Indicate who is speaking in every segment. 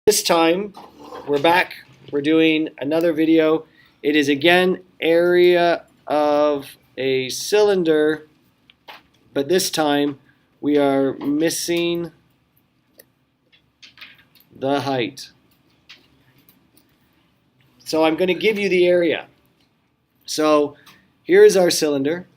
Speaker 1: This time, we're back. We're doing another video. It is again area of a cylinder, but this time we are missing the height. So I'm going to give you the area. So here is our cylinder.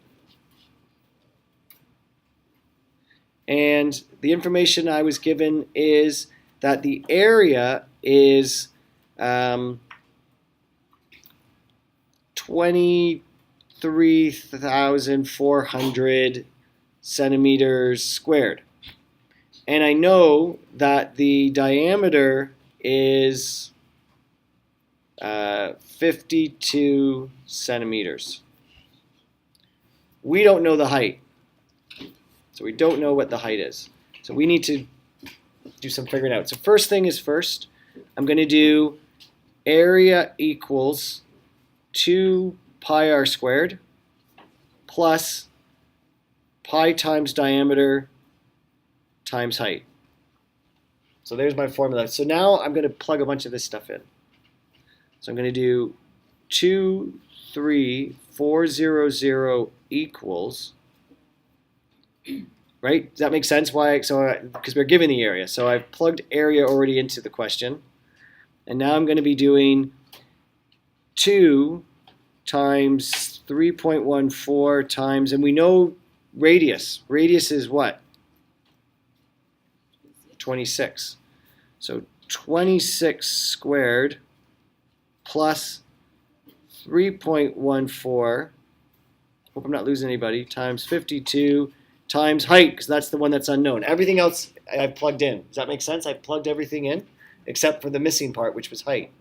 Speaker 1: And the information I was given is that the area is 23,400 centimeters squared. And I know that the diameter is 52 centimeters. We don't know the height. So we don't know what the height is. So we need to do some figuring out. So first thing is first, I'm going to do area equals 2 pi r squared plus pi times diameter times height. So there's my formula. So now I'm going to plug a bunch of this stuff in. So I'm going to do 23400 equals, right? Does that make sense? Why? So because we're given the area. So I've plugged area already into the question. And now I'm going to be doing 2 times 3.14 times, and we know radius. Radius is what? 26. So 26 squared plus 3.14, hope I'm not losing anybody, times 52 times height, because that's the one that's unknown. Everything else I've plugged in. Does that make sense? I've plugged everything in except for the missing part, which was height.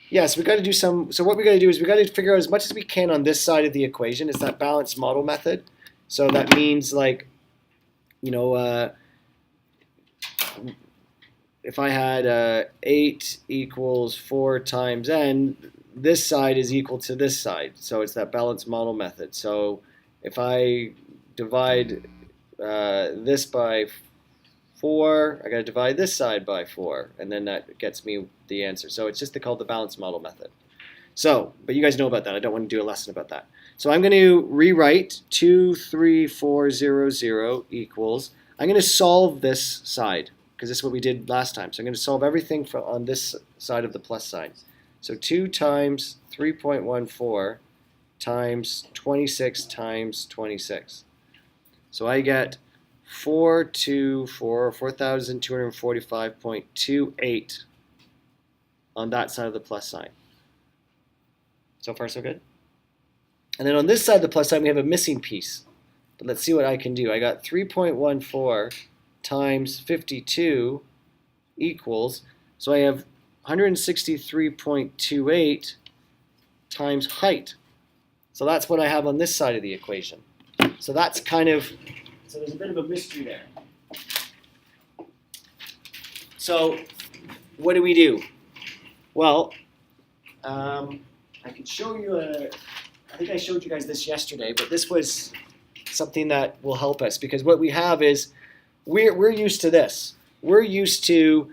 Speaker 1: Yes, we got to do some. So what we got to do is we got to figure out as much as we can on this side of the equation. It's that balanced model method. So that means, like, you know, if I had 8 equals 4 times n, this side is equal to this side. So it's that balanced model method. So if I divide this by 4, I got to divide this side by 4, and then that gets me the answer. So it's just called the balanced model method. So, but you guys know about that. I don't want to do a lesson about that. So I'm going to rewrite 23400 equals, I'm going to solve this side, because this is what we did last time. So I'm going to solve everything on this side of the plus sign. So 2 times 3.14 times 26 times 26. So I get 4,245.28 on that side of the plus sign. So far, so good? And then on this side of the plus sign, we have a missing piece. But let's see what I can do. I got 3.14 times 52 equals, so I have 163.28 times height. So that's what I have on this side of the equation. So that's kind of, so there's a bit of a mystery there. So what do we do? Well, I can show you I think I showed you guys this yesterday, but this was something that will help us, because what we have is, we're used to this. We're used to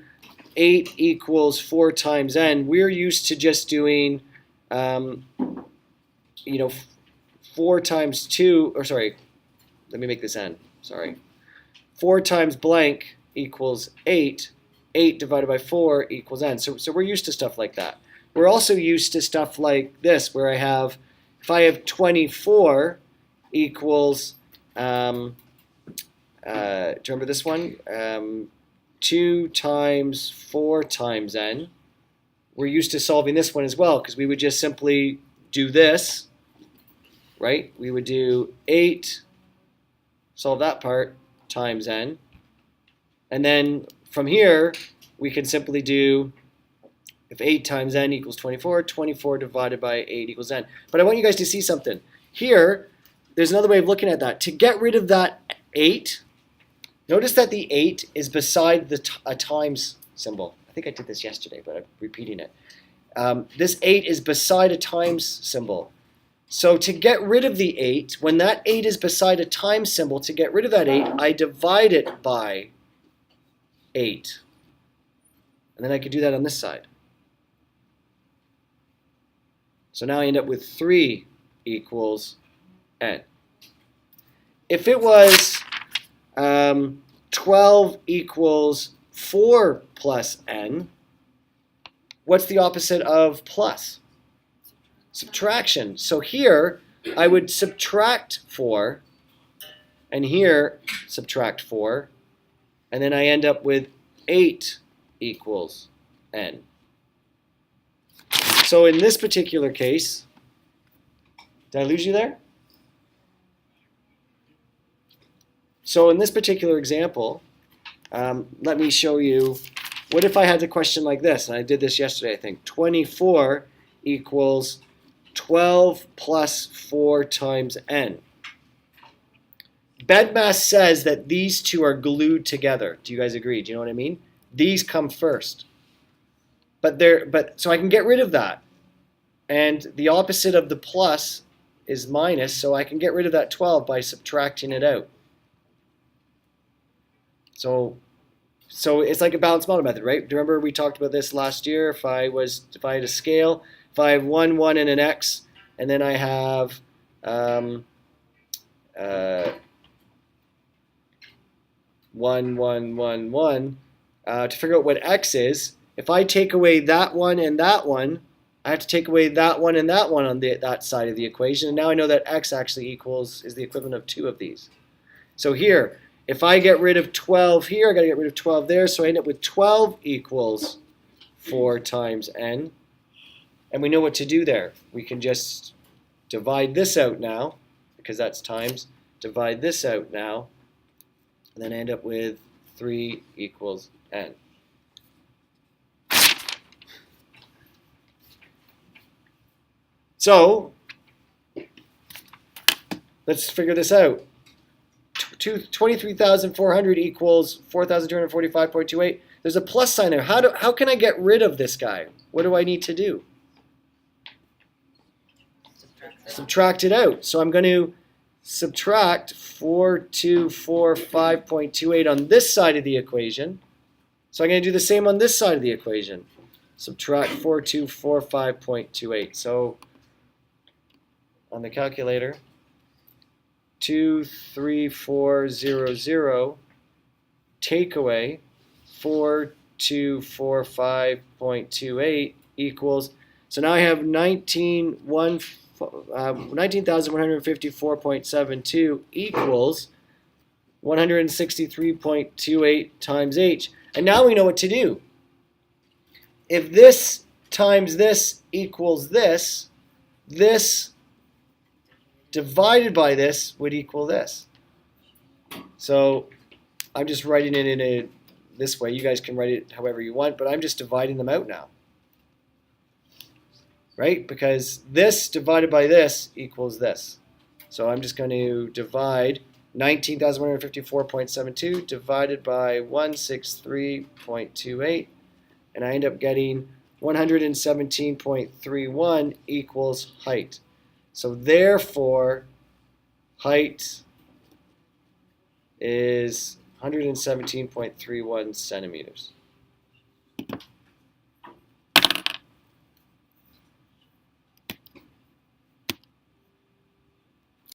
Speaker 1: 8 equals 4 times n. We're used to just doing, 4 times 2, or sorry, let me make this n, sorry. 4 times blank equals 8. 8 divided by 4 equals n. So we're used to stuff like that. We're also used to stuff like this, where if I have 24 equals, remember this one? 2 times 4 times n. We're used to solving this one as well, because we would just simply do this, right? We would do 8, solve that part, times n. And then from here, we can simply do, if 8 times n equals 24, 24 divided by 8 equals n. But I want you guys to see something. Here, there's another way of looking at that. To get rid of that 8, notice that the 8 is beside a times symbol. I think I did this yesterday, but I'm repeating it. This 8 is beside a times symbol. So to get rid of the 8, when that 8 is beside a times symbol, to get rid of that 8, I divide it by 8. And then I could do that on this side. So now I end up with 3 equals n. If it was 12 equals 4 plus n, what's the opposite of plus? Subtraction. So here I would subtract 4, and here subtract 4, and then I end up with 8 equals n. So in this particular case, did I lose you there? So in this particular example, let me show you, what if I had a question like this, and I did this yesterday, I think. 24 equals 12 plus 4 times n. BEDMAS says that these two are glued together. Do you guys agree? Do you know what I mean? These come first. So I can get rid of that. And the opposite of the plus is minus, so I can get rid of that 12 by subtracting it out. So it's like a balanced model method, right? Do you remember we talked about this last year? If I had a scale, if I have 1, 1, and an x, and then I have 1, 1, 1, 1, to figure out what x is, if I take away that one and that one, I have to take away that one and that one on that side of the equation, and now I know that x actually is the equivalent of 2 of these. So here, if I get rid of 12 here, I got to get rid of 12 there, so I end up with 12 equals 4 times n. And we know what to do there. We can just divide this out now, because that's times. Divide this out now, and then end up with 3 equals n. So let's figure this out. 23,400 equals 4,245.28. There's a plus sign there. How can I get rid of this guy? What do I need to do? Subtract it out. So I'm going to subtract 4245.28 on this side of the equation. So I'm going to do the same on this side of the equation. Subtract 4245.28. So on the calculator, 23400 take away 4245.28 equals, so now I have 19,154.72 equals 163.28 times h. And now we know what to do. If this times this equals this, this divided by this would equal this. So I'm just writing it in this way. You guys can write it however you want, but I'm just dividing them out now. Right? Because this divided by this equals this. So I'm just going to divide 19,154.72 divided by 163.28, and I end up getting 117.31 equals height. So therefore, height is 117.31 centimeters.